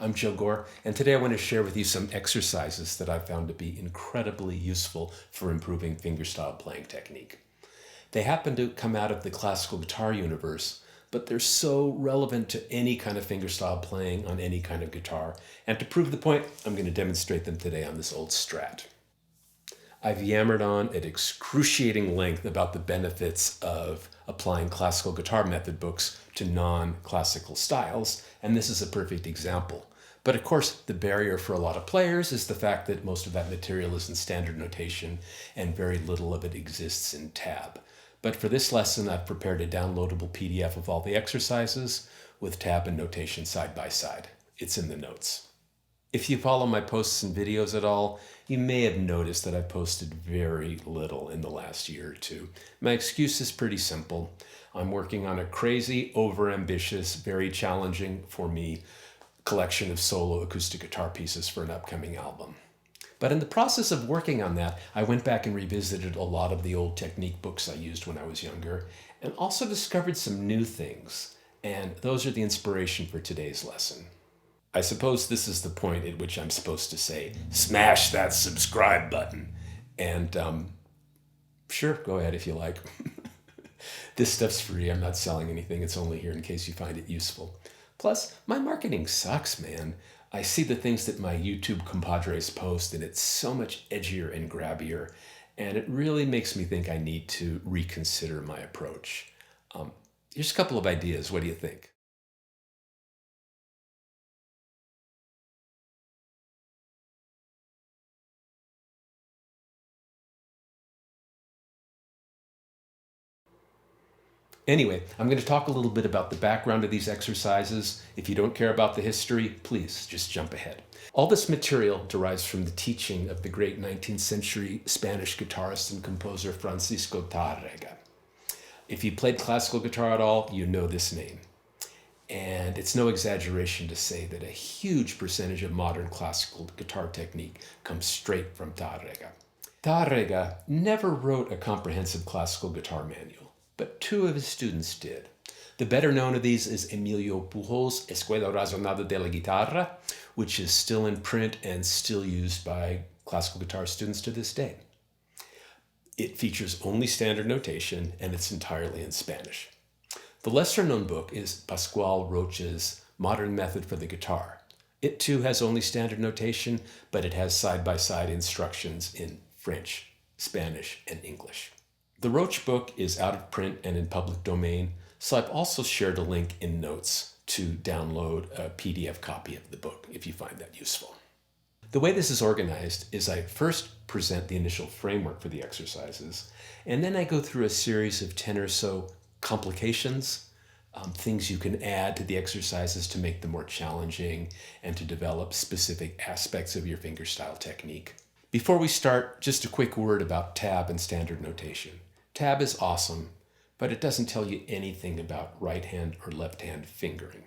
I'm Joe Gore, and today I want to share with you some exercises that I've found to be incredibly useful for improving fingerstyle playing technique. They happen to come out of the classical guitar universe, but they're so relevant to any kind of fingerstyle playing on any kind of guitar. And to prove the point, I'm going to demonstrate them today on this old Strat. I've yammered on at excruciating length about the benefits of applying classical guitar method books to non-classical styles, and this is a perfect example. But of course, the barrier for a lot of players is the fact that most of that material is in standard notation and very little of it exists in tab. But for this lesson, I've prepared a downloadable PDF of all the exercises with tab and notation side by side. It's in the notes. If you follow my posts and videos at all, you may have noticed that I've posted very little in the last year or two. My excuse is pretty simple. I'm working on a crazy, overambitious, very challenging for me collection of solo acoustic guitar pieces for an upcoming album. But in the process of working on that, I went back and revisited a lot of the old technique books I used when I was younger, and also discovered some new things. And those are the inspiration for today's lesson. I suppose this is the point at which I'm supposed to say, smash that subscribe button. And sure, go ahead if you like. This stuff's free. I'm not selling anything. It's only here in case you find it useful. Plus, my marketing sucks, man. I see the things that my YouTube compadres post, and it's so much edgier and grabbier. And it really makes me think I need to reconsider my approach. Here's a couple of ideas. What do you think? Anyway, I'm going to talk a little bit about the background of these exercises. If you don't care about the history, please just jump ahead. All this material derives from the teaching of the great 19th century Spanish guitarist and composer Francisco Tárrega. If you played classical guitar at all, you know this name. And it's no exaggeration to say that a huge percentage of modern classical guitar technique comes straight from Tárrega. Tárrega never wrote a comprehensive classical guitar manual, but two of his students did. The better known of these is Emilio Pujol's Escuela Razonada de la Guitarra, which is still in print and still used by classical guitar students to this day. It features only standard notation and it's entirely in Spanish. The lesser known book is Pascual Rocha's Modern Method for the Guitar. It too has only standard notation, but it has side-by-side instructions in French, Spanish, and English. The Roach book is out of print and in public domain, so I've also shared a link in notes to download a PDF copy of the book if you find that useful. The way this is organized is I first present the initial framework for the exercises, and then I go through a series of 10 or so complications, things you can add to the exercises to make them more challenging and to develop specific aspects of your fingerstyle technique. Before we start, just a quick word about tab and standard notation. Tab is awesome, but it doesn't tell you anything about right hand or left hand fingering.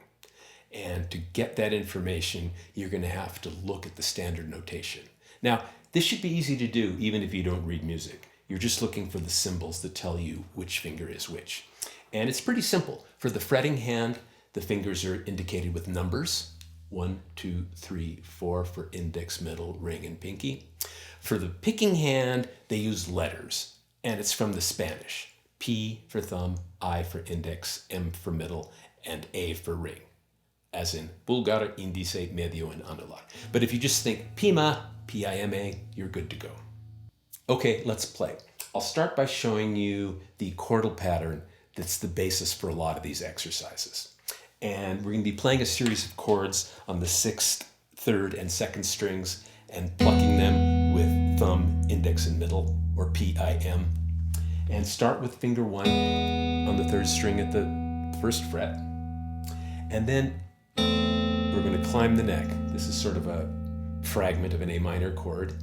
And to get that information, you're going to have to look at the standard notation. Now, this should be easy to do even if you don't read music. You're just looking for the symbols that tell you which finger is which. And it's pretty simple. For the fretting hand, the fingers are indicated with numbers. 1, 2, 3, 4 for index, middle, ring, and pinky. For the picking hand, they use letters, and it's from the Spanish. P for thumb, I for index, M for middle, and A for ring, as in pulgar, índice, medio, and anular. But if you just think Pima, P-I-M-A, you're good to go. Okay, let's play. I'll start by showing you the chordal pattern that's the basis for a lot of these exercises. And we're going to be playing a series of chords on the 6th, 3rd, and 2nd strings and plucking them with thumb, index, and middle, or P-I-M. And start with finger 1 on the 3rd string at the 1st fret. And then we're going to climb the neck. This is sort of a fragment of an A minor chord.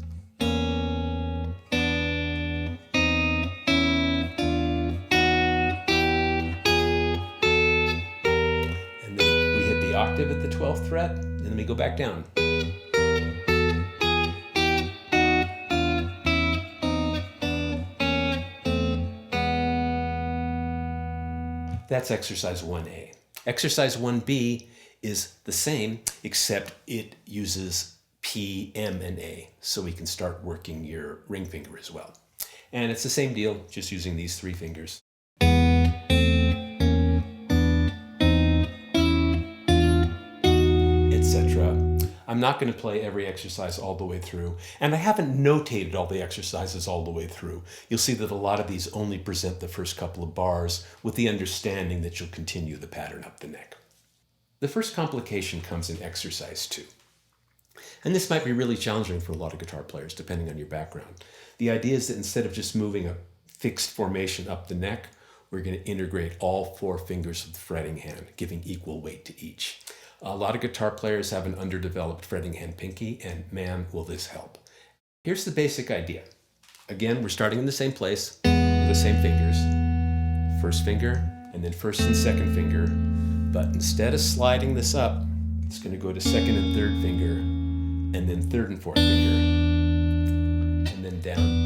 Octave at the 12th fret, and then we go back down. That's exercise 1A. Exercise 1B is the same, except it uses P, M, and A, so we can start working your ring finger as well. And it's the same deal, just using these three fingers. Etc. I'm not going to play every exercise all the way through, and I haven't notated all the exercises all the way through. You'll see that a lot of these only present the first couple of bars with the understanding that you'll continue the pattern up the neck. The first complication comes in exercise 2. And this might be really challenging for a lot of guitar players, depending on your background. The idea is that instead of just moving a fixed formation up the neck, we're going to integrate all 4 fingers of the fretting hand, giving equal weight to each. A lot of guitar players have an underdeveloped fretting hand pinky, and man, will this help. Here's the basic idea. Again, we're starting in the same place with the same fingers. First finger, and then first and second finger. But instead of sliding this up, it's going to go to second and third finger, and then third and fourth finger, and then down.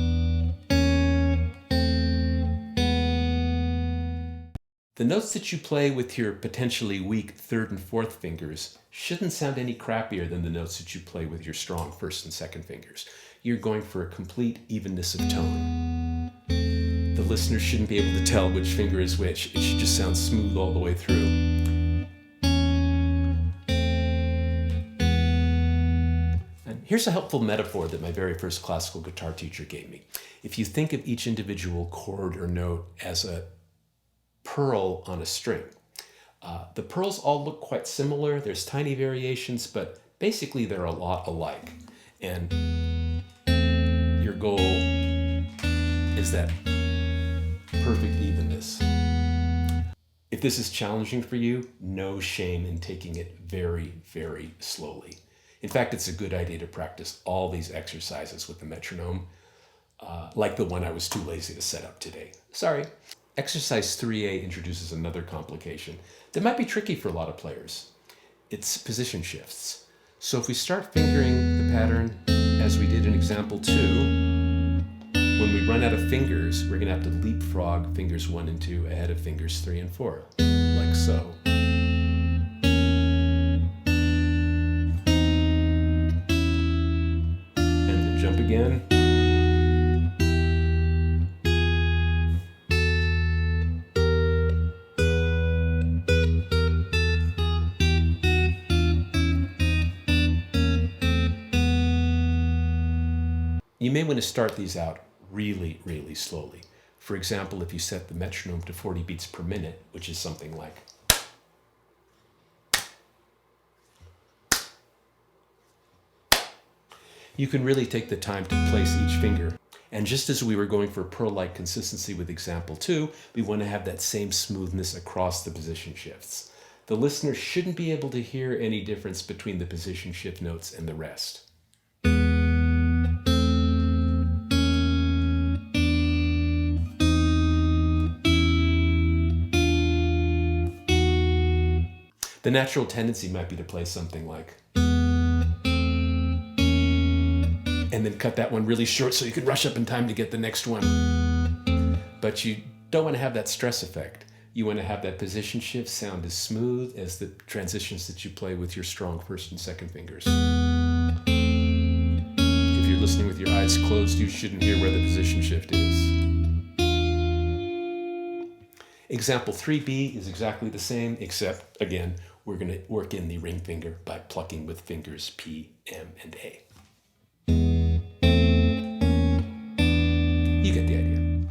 The notes that you play with your potentially weak third and fourth fingers shouldn't sound any crappier than the notes that you play with your strong first and second fingers. You're going for a complete evenness of tone. The listener shouldn't be able to tell which finger is which. It should just sound smooth all the way through. And here's a helpful metaphor that my very first classical guitar teacher gave me. If you think of each individual chord or note as a pearl on a string. The pearls all look quite similar. There's tiny variations, but basically they're a lot alike. And your goal is that perfect evenness. If this is challenging for you, no shame in taking it very, very slowly. In fact, it's a good idea to practice all these exercises with the metronome, like the one I was too lazy to set up today. Sorry. Exercise 3A introduces another complication that might be tricky for a lot of players. It's position shifts. So if we start fingering the pattern as we did in example 2, when we run out of fingers, we're going to have to leapfrog fingers 1 and 2 ahead of fingers 3 and 4, like so. And then jump again. You may want to start these out really, really slowly. For example, if you set the metronome to 40 beats per minute, which is something like. You can really take the time to place each finger. And just as we were going for pearl-like consistency with example 2, we want to have that same smoothness across the position shifts. The listener shouldn't be able to hear any difference between the position shift notes and the rest. The natural tendency might be to play something like, and then cut that one really short so you can rush up in time to get the next one. But you don't want to have that stress effect. You want to have that position shift sound as smooth as the transitions that you play with your strong first and second fingers. If you're listening with your eyes closed, you shouldn't hear where the position shift is. Example 3B is exactly the same, except, again, we're going to work in the ring finger by plucking with fingers P, M, and A. You get the idea.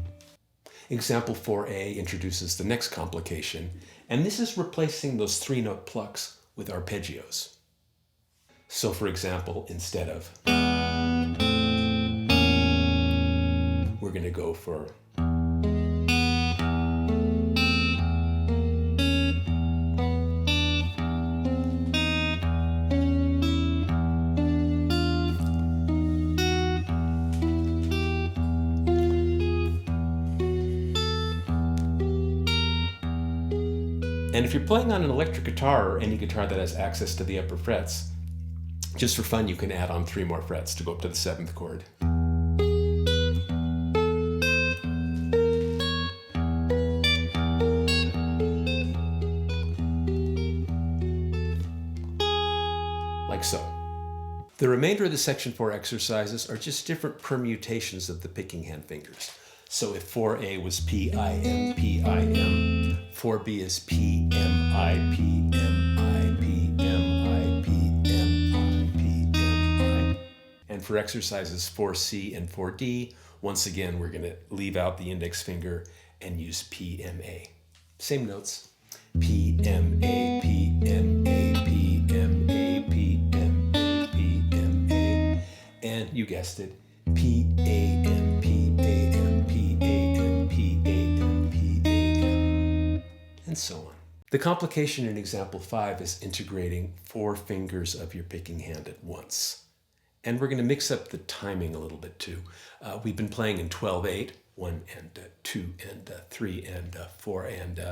Example 4A introduces the next complication, and this is replacing those 3-note plucks with arpeggios. So for example, instead of, we're going to go for And if you're playing on an electric guitar or any guitar that has access to the upper frets, just for fun, you can add on 3 more frets to go up to the 7th chord. like so. The remainder of the Section 4 exercises are just different permutations of the picking hand fingers. So if 4A was P-I-M, P-I-M, 4B is P-M-I, P-M-I, P-M-I, P-M-I, P-M-I. And for exercises 4C and 4D, once again, we're going to leave out the index finger and use P-M-A. Same notes. P-M-A, P-M-A, P-M-A, P-M-A, P-M-A. And you guessed it, P-A-M, P-A-M, P-A-M, P-A-M, P-A-M, and so on. The complication in example 5 is integrating 4 fingers of your picking hand at once. And we're going to mix up the timing a little bit too. We've been playing in 12/8, 1 and 2 and 3 and 4 and,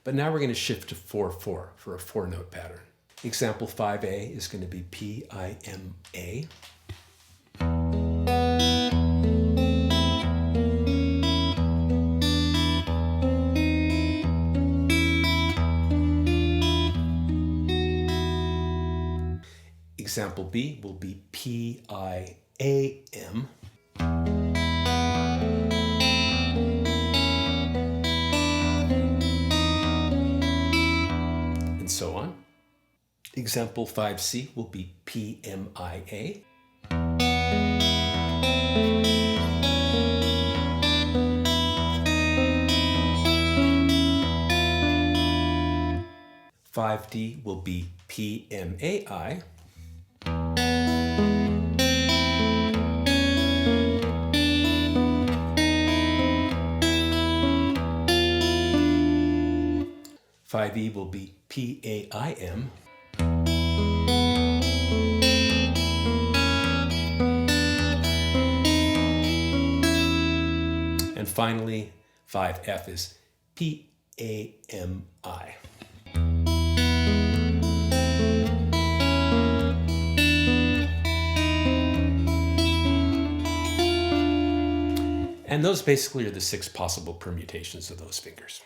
but now we're going to shift to 4/4 for a 4-note pattern. Example 5A is going to be P-I-M-A. Example B will be P-I-A-M. And so on. Example 5C will be P-M-I-A. "5D will be P-M-A-I. "5E will be P-A-I-M. And finally, 5F is P-A-M-I. And those basically are the 6 possible permutations of those fingers.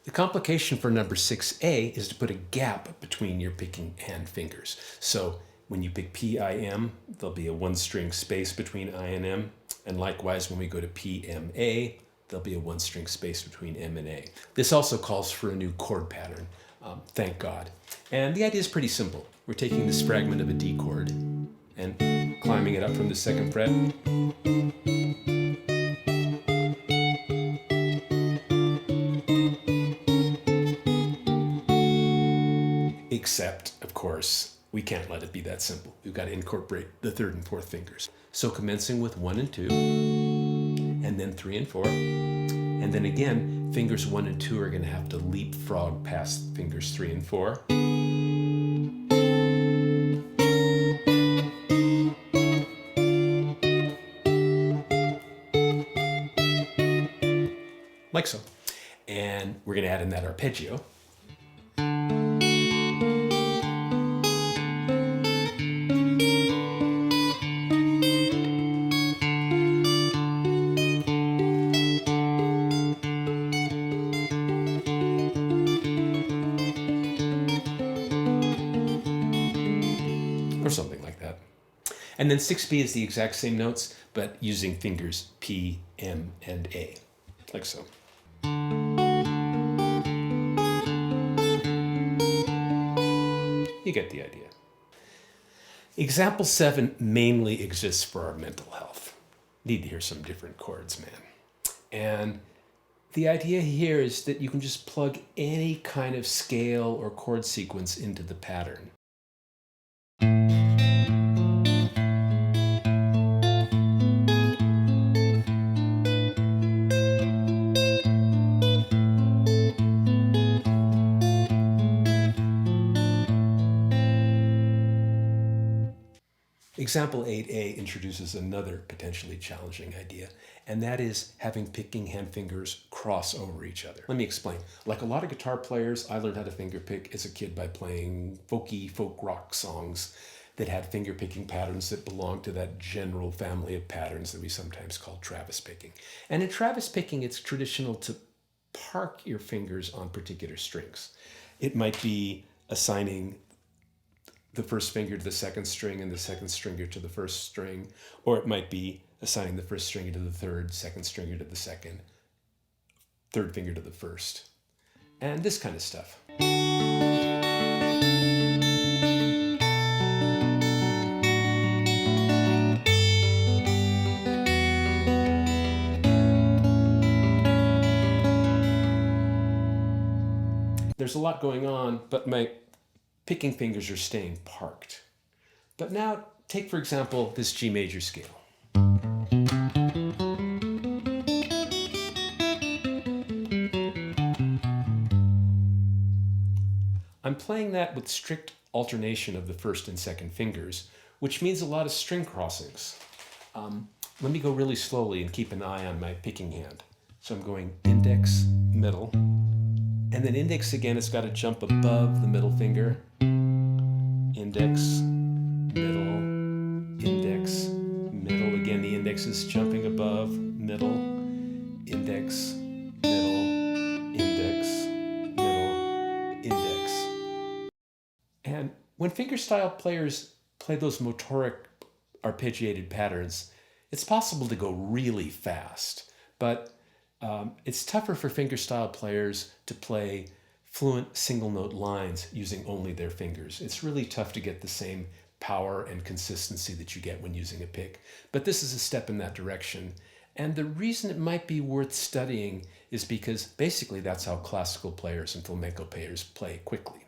The complication for number 6A is to put a gap between your picking hand fingers. So when you pick P-I-M, there'll be a 1-string space between I and M. And likewise, when we go to P-M-A, there'll be a 1-string space between M and A. This also calls for a new chord pattern, thank God. And the idea is pretty simple. We're taking this fragment of a D chord and climbing it up from the 2nd fret. Except, of course, we can't let it be that simple. We've got to incorporate the 3rd and 4th fingers. So commencing with 1 and 2, and then 3 and 4, and then again, fingers 1 and 2 are going to have to leapfrog past fingers 3 and 4. Like so. And we're going to add in that arpeggio. Or something like that. And then 6B is the exact same notes, but using fingers P, M, and A, like so. You get the idea. Example 7 mainly exists for our mental health. Need to hear some different chords, man. And the idea here is that you can just plug any kind of scale or chord sequence into the pattern. Example 8A introduces another potentially challenging idea, and that is having picking hand fingers cross over each other. Let me explain. Like a lot of guitar players, I learned how to finger pick as a kid by playing folky folk rock songs that had finger picking patterns that belonged to that general family of patterns that we sometimes call Travis picking. And in Travis picking, it's traditional to park your fingers on particular strings. It might be assigning the first finger to the second string and the second stringer to the first string, or it might be assigning the first stringer to the third, second stringer to the second, third finger to the first, and this kind of stuff. There's a lot going on, but my picking fingers are staying parked. But now, take for example this G major scale. I'm playing that with strict alternation of the first and second fingers, which means a lot of string crossings. Let me go really slowly and keep an eye on my picking hand. So I'm going index, middle, and then index again, it's got to jump above the middle finger. Index, middle, index, middle. Again, the index is jumping above, middle, index, middle, index, middle, index. And when fingerstyle players play those motoric arpeggiated patterns, it's possible to go really fast, but it's tougher for fingerstyle players to play fluent single note lines using only their fingers. It's really tough to get the same power and consistency that you get when using a pick, but this is a step in that direction. And the reason it might be worth studying is because basically that's how classical players and flamenco players play quickly.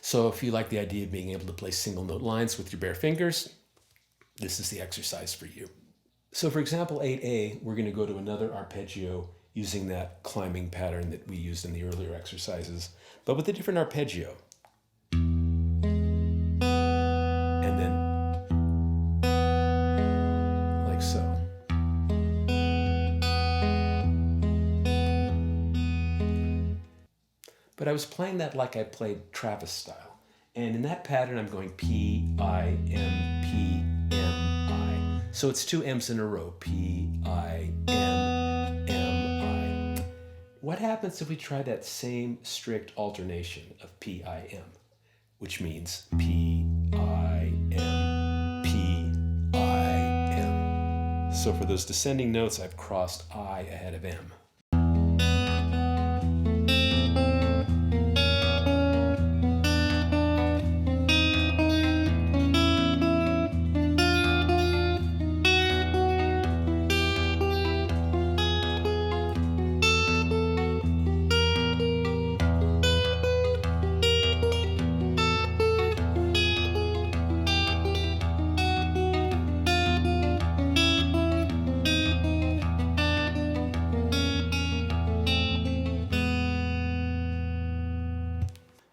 So if you like the idea of being able to play single note lines with your bare fingers, this is the exercise for you. So for example, 8A, we're going to go to another arpeggio using that climbing pattern that we used in the earlier exercises, but with a different arpeggio. And then, like so. But I was playing that like I played Travis style. And in that pattern, I'm going P, I, M, P, M, I. So it's two M's in a row, P, I, M, M, I. What happens if we try that same strict alternation of P, I, M, which means P, I, M, P, I, M. So for those descending notes, I've crossed I ahead of M.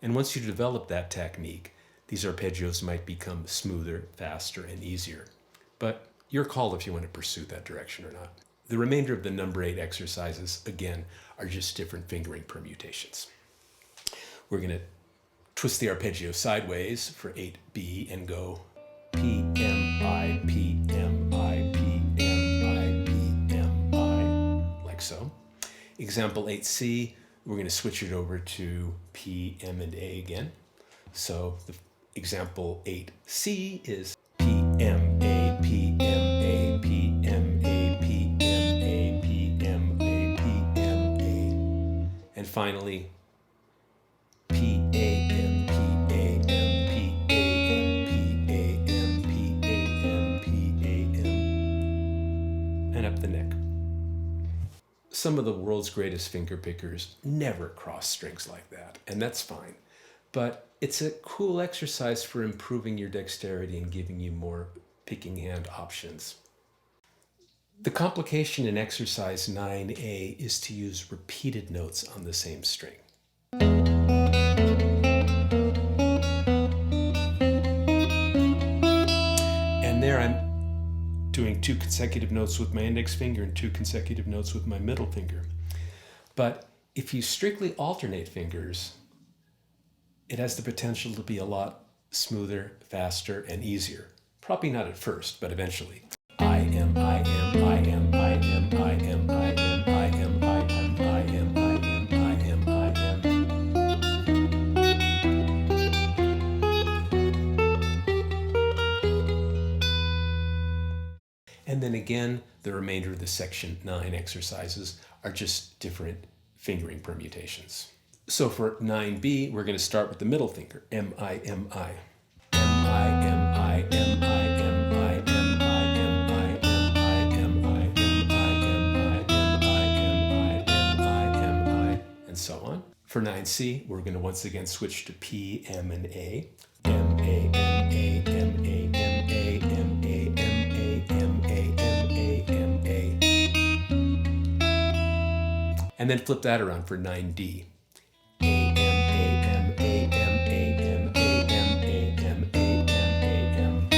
And once you develop that technique, these arpeggios might become smoother, faster, and easier. But your call if you want to pursue that direction or not. The remainder of the number 8 exercises, again, are just different fingering permutations. We're going to twist the arpeggio sideways for 8B and go P, M, I, P, M, I, P, M, I, P, M, I, like so. Example 8C, we're going to switch it over to P, M, and A again. So the example 8C is P, M, A, P, M, A, P, M, A, P, M, A, P, M, A, P, M, A. And finally, P, A, M, P, A, M, P, A, M, P, A, M, P, A, M, P, A, M. And up the neck. Some of the world's greatest finger pickers never cross strings like that, and that's fine. But it's a cool exercise for improving your dexterity and giving you more picking hand options. The complication in exercise 9A is to use repeated notes on the same string. And there I'm doing 2 consecutive notes with my index finger and 2 consecutive notes with my middle finger. But if you strictly alternate fingers, it has the potential to be a lot smoother, faster, and easier. Probably not at first, but eventually. I am, I am, I am, I am, I am, I am, I am, I am, I am, I am, I am, I am. again, the remainder of the section 9 exercises are just different fingering permutations. So for 9B, we're going to start with the middle finger, M-I, M-I. M-I, M-I, M-I, M-I, M-I, M-I, M-I, M-I, M-I, M-I, M-I, M-I, and so on. For 9C, we're going to once again switch to P, M, and A. M, A, M, A, M, A, M, A, M, A, M, A, M, A, M, A, M, A. And then flip that around for 9D. A, M, A, M, A, M, A, M, A, M, A, M, A, M, A, M.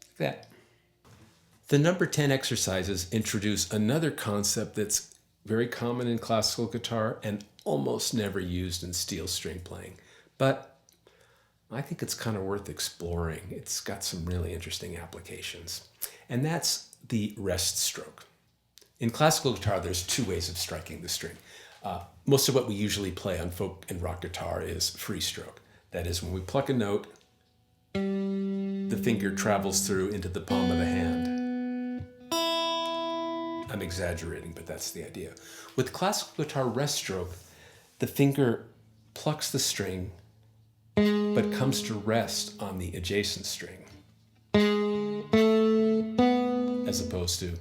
Like that. The number 10 exercises introduce another concept that's very common in classical guitar and almost never used in steel string playing. But I think it's kind of worth exploring. It's got some really interesting applications. And that's the rest stroke. In classical guitar, there's two ways of striking the string. Most of what we usually play on folk and rock guitar is free stroke. That is, when we pluck a note, the finger travels through into the palm of the hand. I'm exaggerating, but that's the idea. With classical guitar rest stroke, the finger plucks the string, but comes to rest on the adjacent string, as opposed to.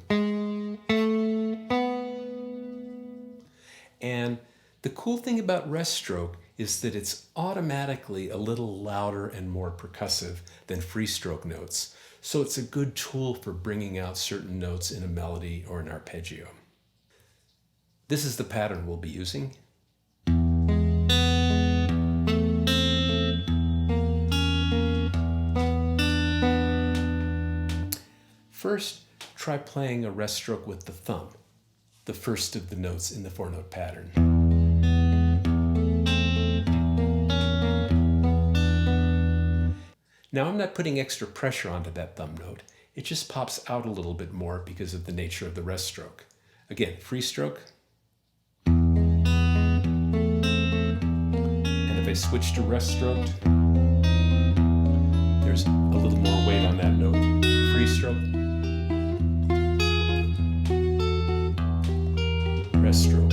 And the cool thing about rest stroke is that it's automatically a little louder and more percussive than free stroke notes. So it's a good tool for bringing out certain notes in a melody or an arpeggio. This is the pattern we'll be using. First, try playing a rest stroke with the thumb, the first of the notes in the 4-note pattern. Now I'm not putting extra pressure onto that thumb note. It just pops out a little bit more because of the nature of the rest stroke. Again, free stroke. And if I switch to rest stroke, there's a little more weight on that note. Free stroke. Rest stroke.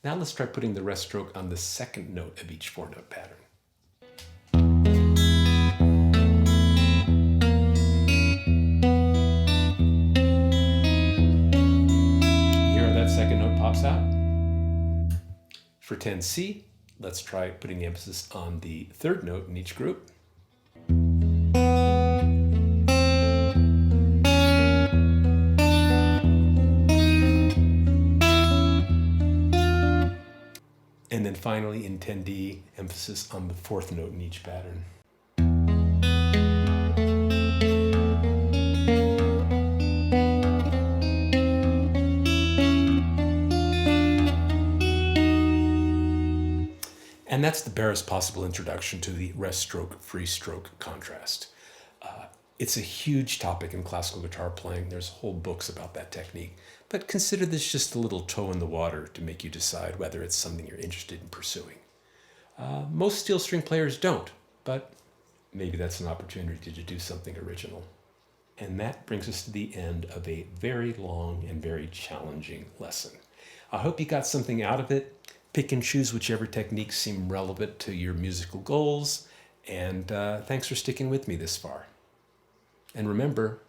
Now let's try putting the rest stroke on the second note of each 4-note pattern. Hear how that second note pops out? For 10C, let's try putting the emphasis on the third note in each group. And then finally in 10D, emphasis on the fourth note in each pattern. And that's the barest possible introduction to the rest stroke, free stroke contrast. It's a huge topic in classical guitar playing. There's whole books about that technique. But consider this just a little toe in the water to make you decide whether it's something you're interested in pursuing. Most steel string players don't, but maybe that's an opportunity to do something original. And that brings us to the end of a very long and very challenging lesson. I hope you got something out of it. Pick and choose whichever techniques seem relevant to your musical goals. And thanks for sticking with me this far. And remember,